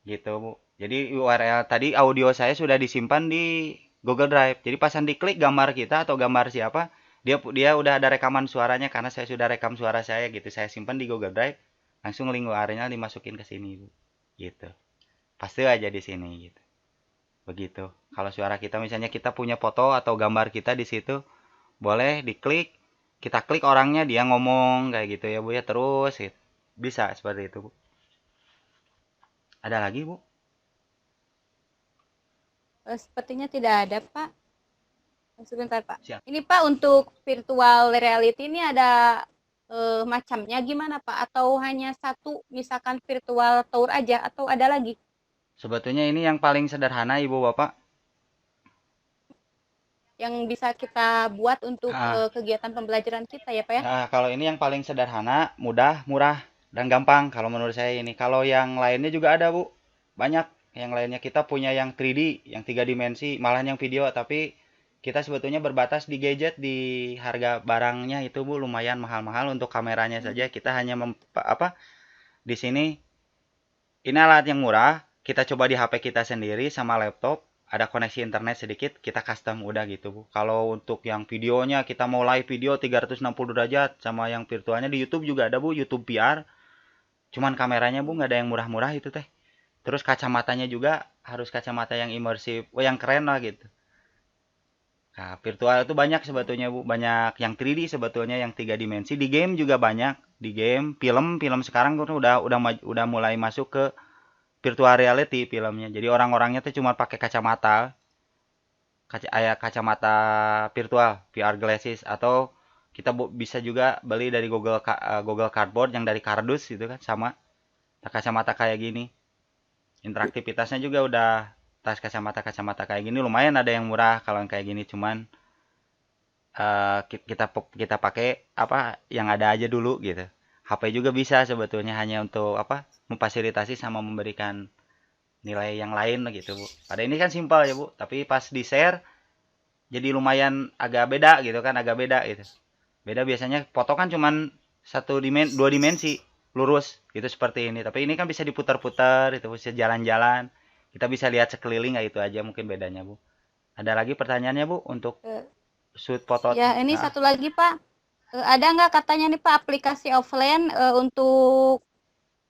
S3: Gitu, Bu. Jadi URL tadi audio saya sudah disimpan di Google Drive. Jadi pasan diklik gambar kita atau gambar siapa, dia udah ada rekaman suaranya karena saya sudah rekam suara saya gitu. Saya simpan di Google Drive, langsung link URL-nya dimasukin ke sini, Bu. Gitu. Pasti aja di sini gitu. Begitu. Kalau suara kita misalnya kita punya foto atau gambar kita di situ, boleh diklik, kita klik orangnya dia ngomong kayak gitu ya, Bu ya, terus gitu. Bisa seperti itu, Bu. Ada lagi, Bu?
S1: Sepertinya tidak ada, Pak. Sebentar, Pak.
S3: Siap.
S1: Ini Pak untuk virtual reality ini ada macamnya gimana Pak? Atau hanya satu misalkan virtual tour aja atau ada lagi
S3: Sebetulnya ini yang paling sederhana, Ibu Bapak.
S1: yang bisa kita buat untuk
S3: Ah,
S1: kegiatan pembelajaran kita ya Pak ya?
S3: kalau ini yang paling sederhana, mudah, murah, dan gampang kalau menurut saya ini. Kalau yang lainnya juga ada, Bu. Banyak yang lainnya kita punya yang 3D, yang 3 dimensi, malah yang video, tapi kita sebetulnya berbatas di gadget, di harga barangnya itu, Bu, lumayan mahal-mahal untuk kameranya saja. Kita hanya di sini ini alat yang murah, kita coba di HP kita sendiri sama laptop, ada koneksi internet sedikit, kita custom udah gitu, Bu. Kalau untuk yang videonya, kita mau live video 360 derajat, sama yang virtualnya di YouTube juga ada, Bu, YouTube VR. Cuman kameranya, Bu, nggak ada yang murah-murah itu teh. Terus kacamatanya juga harus kacamata yang imersif, yang keren lah gitu. Nah, virtual itu banyak sebetulnya, Bu. Banyak yang 3D sebetulnya, yang 3 dimensi. Di game juga banyak. Di game, film sekarang udah mulai masuk ke virtual reality filmnya. Jadi orang-orangnya tuh cuma pakai kacamata, kacamata virtual, VR glasses atau kita bisa juga beli dari Google Cardboard yang dari kardus gitu kan sama kacamata kayak gini. Interaktivitasnya juga udah tas kacamata kayak gini lumayan ada yang murah kalau yang kayak gini cuman kita pakai apa yang ada aja dulu gitu. HP juga bisa sebetulnya hanya untuk memfasilitasi sama memberikan nilai yang lain gitu, Bu. Pada ini kan simpel ya, Bu, tapi pas di-share jadi lumayan agak beda gitu kan, agak beda gitu. Beda biasanya foto kan cuman dua dimensi lurus gitu seperti ini, tapi ini kan bisa diputar-putar, itu bisa jalan-jalan. Kita bisa lihat sekeliling itu aja mungkin bedanya, Bu. Ada lagi pertanyaannya, Bu, untuk
S1: Eh,
S3: shoot foto?
S1: ya ini
S3: Nah,
S1: satu lagi Pak. Ada nggak katanya nih Pak aplikasi offline untuk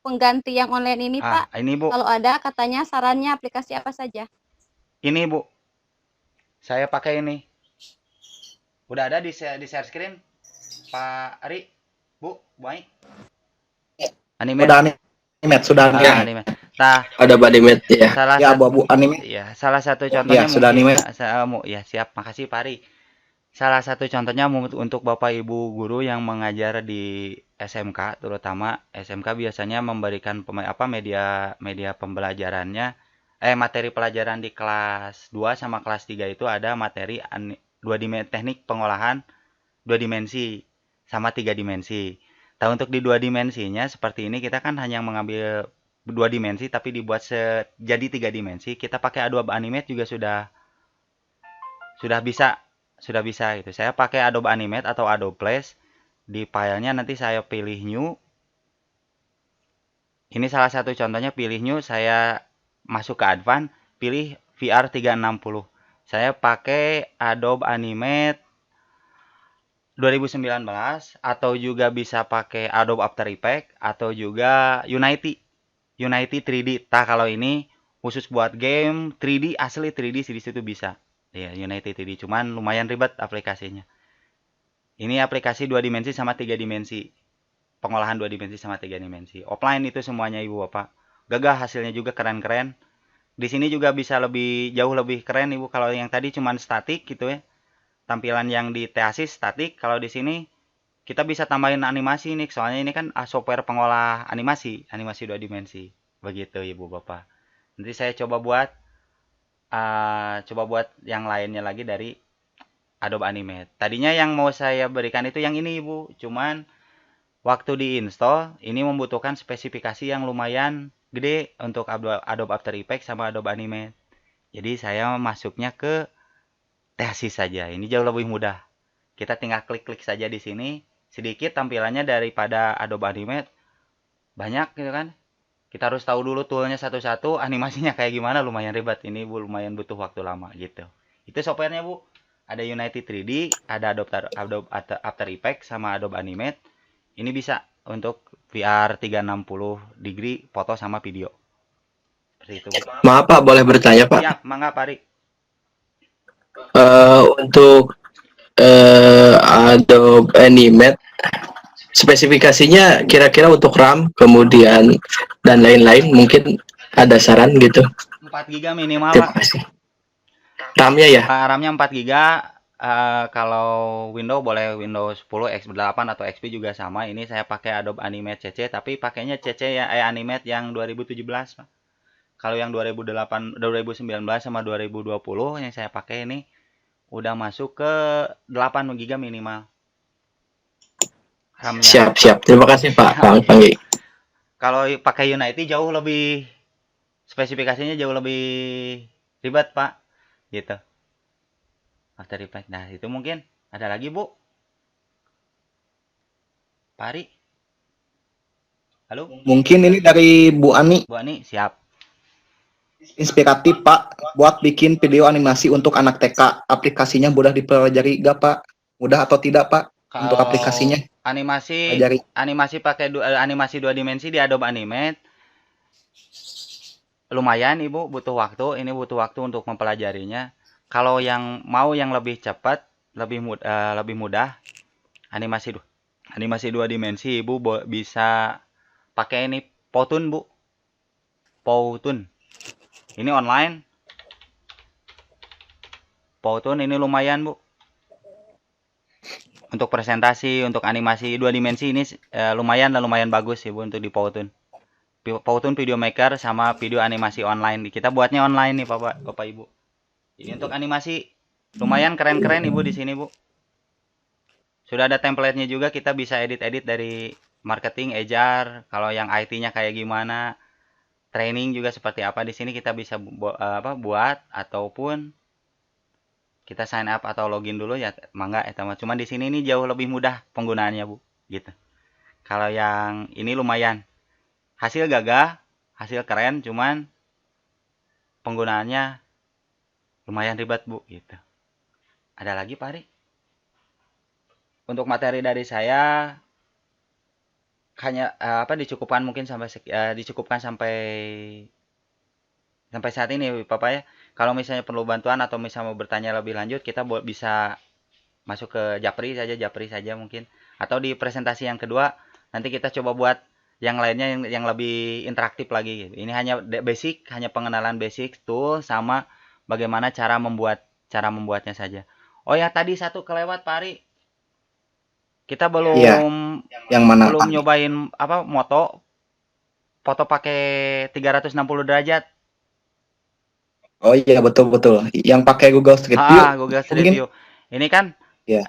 S1: pengganti yang online ini Pak?
S3: ini, Bu.
S1: Kalau ada katanya sarannya aplikasi apa saja?
S3: Ini, Bu. Saya pakai ini. Udah ada di share screen, Pak Ari, Bu, Boy. Anime.
S2: Sudah anime.
S3: Anime. Nah,
S4: Ada Badimet ya.
S3: salah
S2: Ya,
S3: satu
S2: abu-abu anime.
S3: ya, salah satu
S2: Ya,
S3: contohnya
S2: sudah
S3: mungkin
S2: anime.
S3: ya siap, makasih Pak Ari. Salah satu contohnya untuk Bapak Ibu guru yang mengajar di SMK, terutama SMK biasanya memberikan media media pembelajarannya materi pelajaran di kelas 2 sama kelas 3 itu ada materi teknik pengolahan 2 dimensi sama 3 dimensi. Nah, untuk di 2 dimensinya seperti ini kita kan hanya mengambil 2 dimensi tapi dibuat jadi 3 dimensi. Kita pakai Adobe Animate juga sudah bisa gitu. Saya pakai Adobe Animate atau Adobe Flash. Di filenya nanti saya pilih new. Ini salah satu contohnya, pilih new, saya masuk ke advance, pilih VR 360. Saya pakai Adobe Animate 2019 atau juga bisa pakai Adobe After Effects atau juga Unity. Unity 3D. Kalau ini khusus buat game 3D, asli 3D di situ bisa. Ya, Unity 3D. Cuman lumayan ribet aplikasinya. Ini aplikasi 2 dimensi sama 3 dimensi. Pengolahan 2 dimensi sama 3 dimensi. Offline itu semuanya Ibu Bapak. Gagah, hasilnya juga keren-keren. Di sini juga bisa jauh lebih keren Ibu. Kalau yang tadi cuman statik gitu ya. Tampilan yang di Teasis statik. Kalau di sini kita bisa tambahin animasi nih. Soalnya ini kan software pengolah animasi 2 dimensi. Begitu Ibu Bapak. Nanti saya coba buat yang lainnya lagi dari Adobe Animate. Tadinya yang mau saya berikan itu yang ini Ibu. Cuman waktu diinstal ini membutuhkan spesifikasi yang lumayan gede untuk Adobe After Effects sama Adobe Animate. Jadi saya masuknya ke Teasis saja. Ini jauh lebih mudah. Kita tinggal klik-klik saja di sini. Sedikit tampilannya daripada Adobe Animate. Banyak gitu kan. Kita harus tahu dulu toolnya satu-satu. Animasinya kayak gimana, lumayan ribet. Ini Bu, lumayan butuh waktu lama gitu. Itu softwarenya Bu. Ada Unity 3D, ada Adobe After Effects, sama Adobe Animate. Ini bisa untuk VR 360 degree foto sama video. Seperti itu Bu.
S2: Maaf Pak, boleh bertanya Pak?
S3: Siap, mangga Pari.
S2: Untuk Adobe Animate, spesifikasinya kira-kira untuk RAM, kemudian dan lain-lain, mungkin ada saran gitu.
S3: 4 GB minimal
S2: Terima
S3: Pak.
S2: kasih. RAM-nya ya?
S3: RAM-nya 4 GB. Kalau Windows boleh Windows 10, X8 atau XP juga sama. Ini saya pakai Adobe Animate CC, tapi pakainya CC ya, Animate yang 2017 Pak. Kalau yang 2008, 2019 sama 2020 yang saya pakai ini udah masuk ke 8 GB minimal. RAM-nya.
S2: Siap. Terima kasih Pak
S3: Oke.
S2: Panggi.
S3: Kalau pakai Unity jauh lebih spesifikasinya jauh lebih ribet Pak. Gitu. After Effects. Nah, itu mungkin ada lagi Bu. Pari. Halo?
S2: Mungkin ini dari Bu Ani,
S3: Bu Ani, siap.
S2: inspiratif Pak, buat bikin video animasi untuk anak TK. Aplikasinya mudah dipelajari gak Pak? Mudah atau tidak Pak? Untuk
S3: Kalau
S2: aplikasinya
S3: animasi
S2: pelajari.
S3: animasi 2 dimensi di Adobe Animate lumayan Ibu, butuh waktu. Ini butuh waktu untuk mempelajarinya. Kalau yang mau yang lebih cepat, lebih mudah, animasi 2 dimensi Ibu bisa pakai ini Powtoon Bu. Powtoon. Ini online. Powtoon ini lumayan Bu. Untuk presentasi, untuk animasi 2 dimensi ini lumayan bagus Ibu untuk di Powtoon. Powtoon Video Maker sama video animasi online. Kita buatnya online nih Bapak Ibu. Ini untuk animasi lumayan keren-keren Ibu di sini Bu. Sudah ada template-nya juga, kita bisa edit-edit dari marketing, HR, kalau yang IT-nya kayak gimana, training juga seperti apa di sini kita bisa buat ataupun kita sign up atau login dulu ya, mangga cuman di sini ini jauh lebih mudah penggunaannya Bu, gitu. Kalau yang ini lumayan. Hasil gagah, hasil keren, cuman penggunaannya lumayan ribet Bu, gitu. Ada lagi Pak Ari? Untuk materi dari saya hanya dicukupkan mungkin dicukupkan sampai saat ini Bapak ya. Kalau misalnya perlu bantuan atau misalnya mau bertanya lebih lanjut, kita bisa masuk ke Japri saja mungkin. Atau di presentasi yang kedua nanti kita coba buat yang lainnya yang lebih interaktif lagi. Ini hanya basic, hanya pengenalan basic tool sama bagaimana cara membuatnya saja. Oh ya, tadi satu kelewat Pak Ari. Kita belum
S2: Iya, yang mana Pak?
S3: nyobain foto pakai 360 derajat.
S2: Oh iya, betul. Yang pakai Google Street View
S3: Google Street
S2: mungkin?
S3: View. Ini kan
S2: Ya.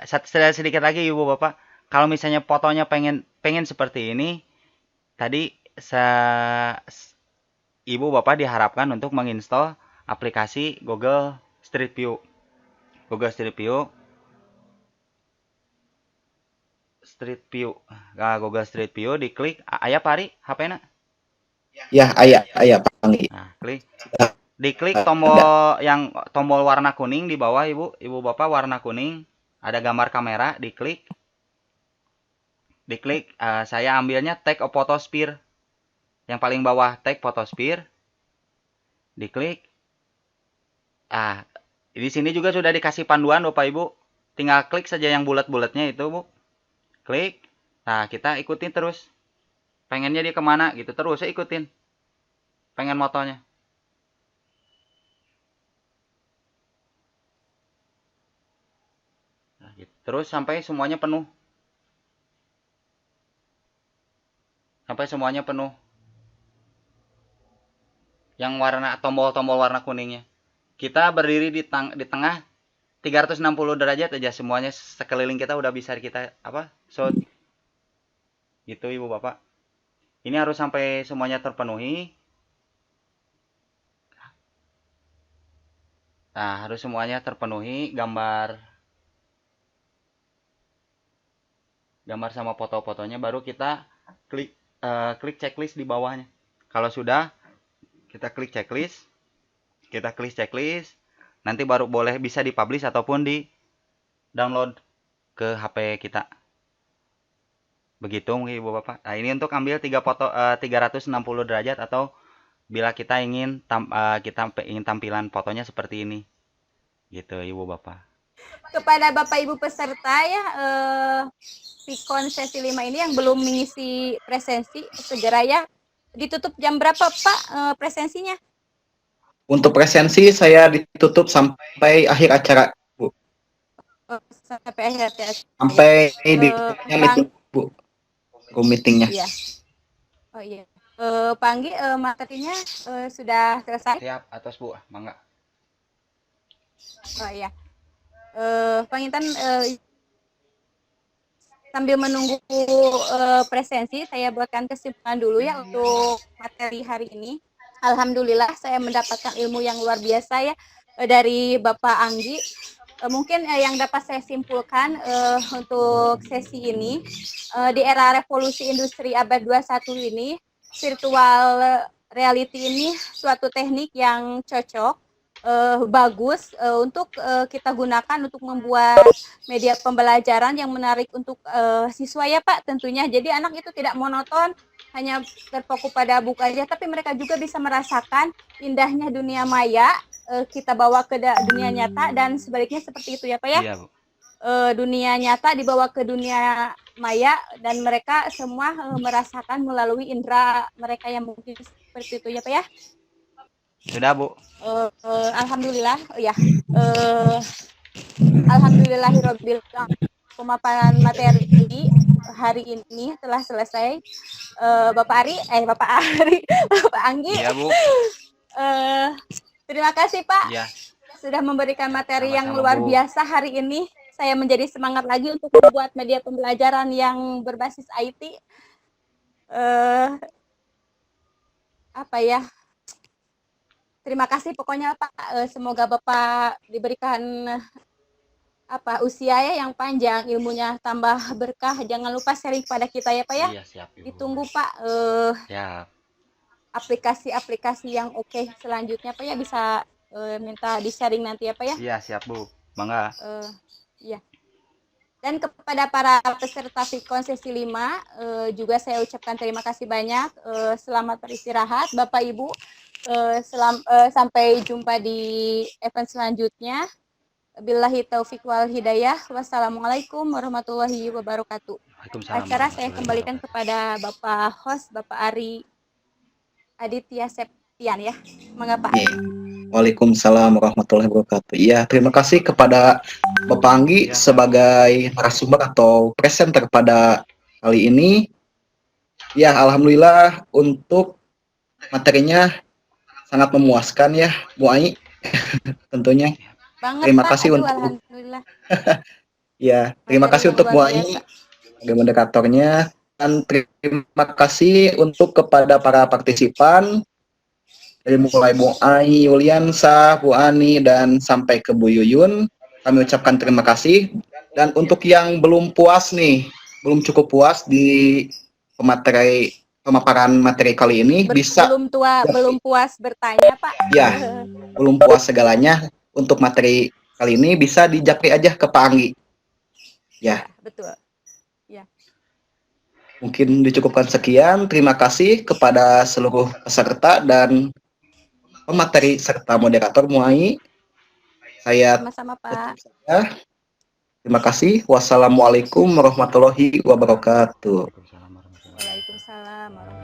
S3: sedikit lagi Ibu Bapak. Kalau misalnya fotonya pengen seperti ini, tadi Ibu Bapak diharapkan untuk menginstal aplikasi Google Street View. Google Street View. Google Street View diklik. Aya Pari HP-na?
S2: Ya, ayah Panggi.
S3: Nah, klik.
S2: Sudah
S3: Diklik
S2: ada.
S3: tombol warna kuning di bawah Ibu Bapak, warna kuning. Ada gambar kamera, diklik. Saya ambilnya take a photo sphere. Yang paling bawah tag Photosphere, diklik. Ah, di sini juga sudah dikasih panduan Bapak Ibu. Tinggal klik saja yang bulat-bulatnya itu, Bu. Klik. Nah, kita ikutin terus. Pengennya dia kemana gitu, terus saya ikutin. Pengen motonya. Nah, gitu. Terus sampai semuanya penuh. Sampai semuanya penuh. Yang warna tombol-tombol warna kuningnya. Kita berdiri di tengah 360 derajat aja, semuanya sekeliling kita udah bisa kita shoot. Gitu Ibu Bapak. Ini harus sampai semuanya terpenuhi. Nah, harus semuanya terpenuhi gambar sama foto-fotonya, baru kita klik checklist di bawahnya. Kalau sudah, kita klik checklist. Nanti baru boleh bisa dipublish ataupun di download ke HP kita. Begitu mungkin Ibu Bapak. Nah, ini untuk ambil 360 derajat atau bila kita ingin tampilan fotonya seperti ini. Gitu Ibu Bapak.
S1: Kepada Bapak Ibu peserta ya, Vicon sesi 5 ini yang belum mengisi presensi, segera ya. Ditutup jam berapa Pak presensinya?
S2: Untuk presensi saya ditutup sampai akhir acara, Bu.
S1: Sampai akhir acara.
S2: Sampai di
S1: Bang,
S2: itu, Bu. Room meetingnya.
S1: iya. Oh iya. Pak Anggi, materinya sudah selesai?
S3: Siap, atas Bu, mangga.
S1: Oh iya. Pak Intan, sambil menunggu presensi, saya buatkan kesimpulan dulu ya untuk materi hari ini. Alhamdulillah saya mendapatkan ilmu yang luar biasa ya dari Bapak Anggi. Mungkin yang dapat saya simpulkan untuk sesi ini, di era revolusi industri abad 21 ini, virtual reality ini suatu teknik yang cocok, bagus untuk kita gunakan untuk membuat media pembelajaran yang menarik untuk siswa ya Pak tentunya. Jadi anak itu tidak monoton hanya terfokus pada buku aja, tapi mereka juga bisa merasakan indahnya dunia maya, kita bawa ke dunia nyata dan sebaliknya seperti itu ya Pak ya.
S3: Iya, Bu.
S1: Dunia nyata dibawa ke dunia maya dan mereka semua merasakan melalui indera mereka yang mungkin seperti itu ya Pak ya.
S3: Sudah, Bu.
S1: Alhamdulillah ya. Alhamdulillahirabbil pemaparan materi hari ini telah selesai. Bapak Anggi.
S3: Iya, Bu.
S1: Terima kasih Pak.
S3: Iya.
S1: Sudah memberikan materi yang
S3: Sama-sama,
S1: luar
S3: Bu.
S1: biasa hari ini. Saya menjadi semangat lagi untuk membuat media pembelajaran yang berbasis IT. Apa ya? Terima kasih pokoknya Pak. Semoga Bapak diberikan usia ya yang panjang, ilmunya tambah berkah. Jangan lupa sharing kepada kita ya Pak ya.
S3: Iya, siap, Ibu.
S1: Ditunggu Pak.
S3: Siap.
S1: Aplikasi-aplikasi yang oke selanjutnya Pak ya, bisa minta di sharing nanti ya Pak ya.
S3: Iya, siap Bu. Bangga.
S1: Iya. Dan kepada para peserta Vicon sesi 5 juga saya ucapkan terima kasih banyak. Selamat beristirahat Bapak Ibu. Sampai jumpa di event selanjutnya. Billahi taufiq wal hidayah. Wassalamualaikum warahmatullahi wabarakatuh.
S3: Waalaikumsalam.
S1: Acara saya kembalikan kepada Bapak host, Bapak Ari Aditya Septian ya. Mengapa?
S2: Waalaikumsalam warahmatullahi wabarakatuh. Iya, terima kasih kepada Bapak Anggi
S3: Ya.
S2: sebagai narasumber atau presenter pada kali ini. Ya, alhamdulillah untuk materinya sangat memuaskan ya, Bu Ai. Tentunya.
S1: Banget,
S2: Terima
S1: Pak.
S2: kasih
S1: Aduh,
S2: untuk
S1: alhamdulillah.
S2: ya, terima
S1: Materi
S2: kasih
S1: yang
S2: untuk Bu
S1: luar
S2: Ai
S1: biasa.
S2: sebagai moderatornya, dan terima kasih untuk kepada para partisipan dari mulai Bu Ai, Yuliansa, Bu Ani, dan sampai ke Bu Yuyun. Kami ucapkan terima kasih. Dan untuk yang belum puas nih, belum cukup puas di pemaparan materi kali ini, bisa
S1: Belum puas bertanya, Pak.
S2: ya, belum puas segalanya untuk materi kali ini bisa dijapri aja ke Pak Anggi. Ya.
S1: Betul. Ya.
S2: Mungkin dicukupkan sekian. Terima kasih kepada seluruh peserta dan pemateri serta moderator Muai. Saya
S1: Sama-sama,
S2: tutup
S1: Pak.
S2: saja. Terima kasih. Wassalamualaikum warahmatullahi wabarakatuh.
S3: Waalaikumsalam warahmatullahi wabarakatuh.
S1: Waalaikumsalam warahmatullahi